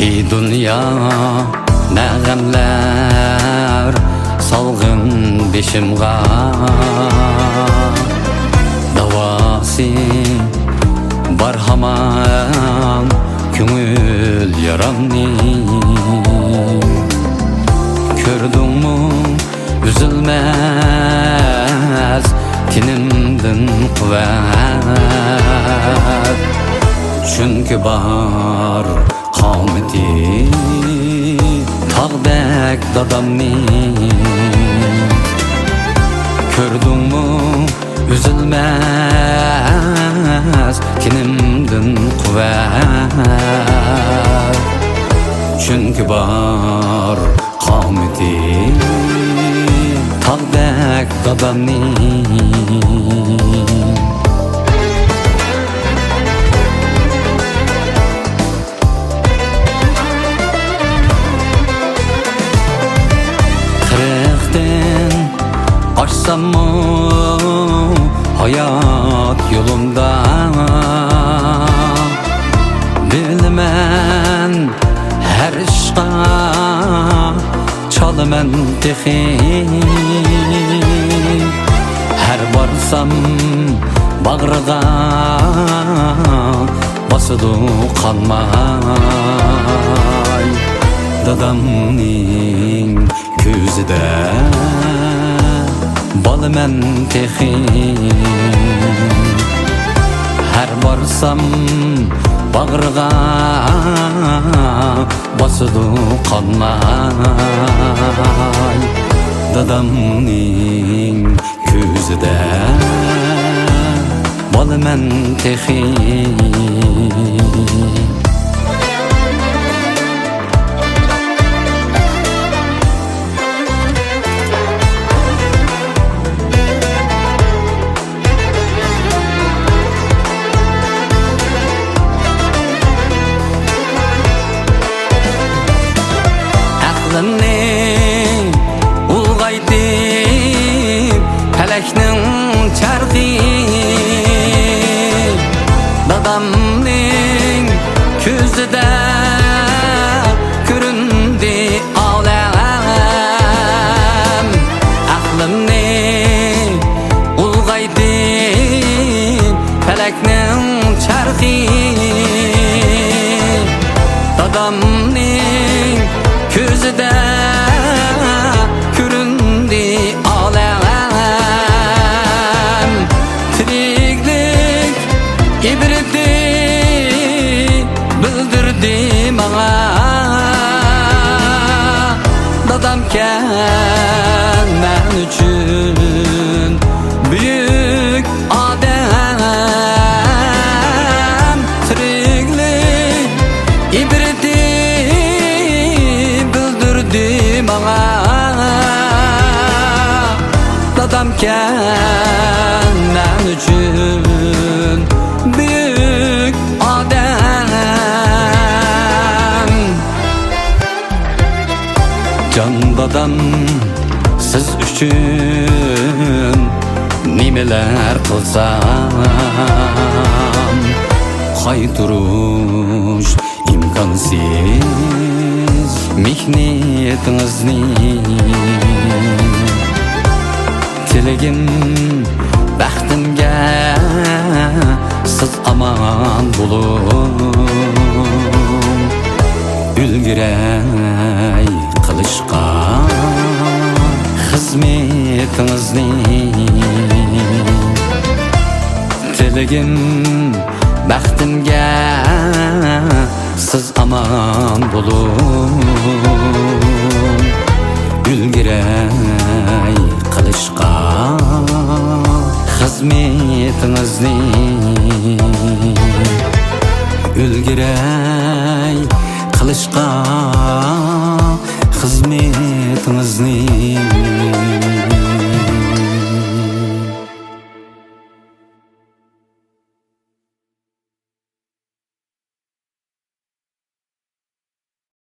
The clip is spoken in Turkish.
Ey dünya ne gamlar salgın beşimga, davası var hamam köngül yaramni. Gördün mü üzülmez tinimdin kuvvet, çünkü bar kameti tağdek dadamni. Gördün mü üzülmez tinimdin kuvvet, çünkü bar kameti tağdek dadamni. Açsam mı hayat yolunda, bilmen her işqa çalımen tehi. Her varsam bağrıga basıdı kanmay, dadamning közüde balmen tehi. Her varsam bağrıga basıdı kanmay, dadamning közüde balmen tehi. Aklımning ulgaytip felekning charqi, dadamning ko'zida ko'rindi olam. Aqlimning ulgaytip felekning charqi, dadamning közüde göründü alem. Tiriklik ibreti bildirdi bana, dadamken men üçün büyük adem. Tiriklik ibreti bana, dadamken men üçün büyük adem. Can dadam siz üçün nimeler kılsam, qayturuş imkansız mihnetingizni. Tilegim baxtimga siz aman bo'lun, ulgiray qilishqa xizmetingizni. Tilegim baxtimga siz aman bo'lun, ulgiray qilishqa xizmetingizni. Ulgiray qilishqa xizmetingizni.